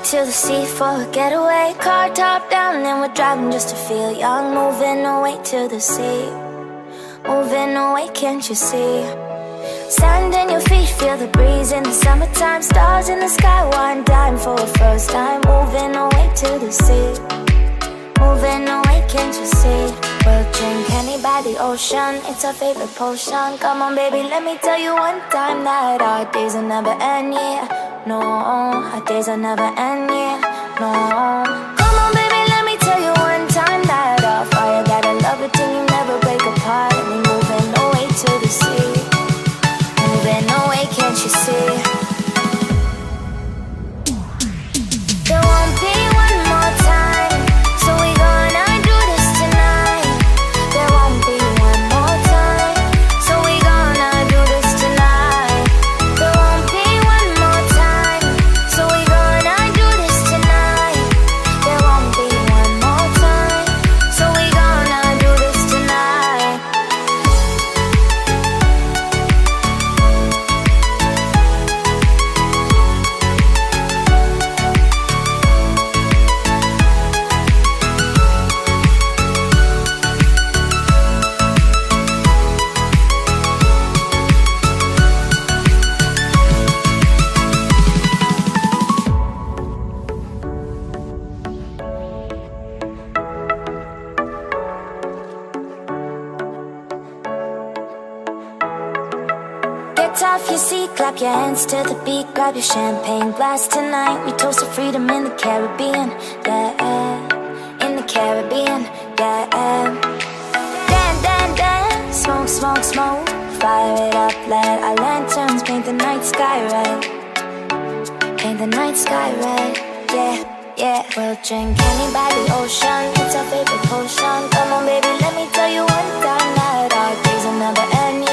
To the sea for a getaway, car top down and we're driving just to feel young. Moving away to the sea, moving away, can't you see? Sand in your feet, feel the breeze in the summertime. Stars in the sky, one dime for a first time. Moving away to the sea, moving away, can't you see? We'll drink honey by the ocean, it's our favorite potion. Come on baby, let me tell you one time that our days will never end, yeah. No, our days will never end, yeah. No. Come on baby, let me tell you one time that our fire got a love it till you never break apart. And we moving away to the sea, moving away, can't you see? There won't be one more time, so we gonna do this tonight. There won't be one more time, so we gonna do this tonight. There won't be one more time, so we gonna do this tonight. There won't be one more time, so we gonna do this tonight. Get off your seat, clap your hands to the beat. Grab your champagne glass tonight. We toast to freedom in the Caribbean, yeah. In the Caribbean, yeah. Dance, dance, dance, smoke, smoke, smoke. Fire it up, let our lanterns paint the night sky red. Paint the night sky red, yeah, yeah. We'll drink honey by the ocean, it's our favorite potion. Come on baby, let me tell you one time that our days will never end,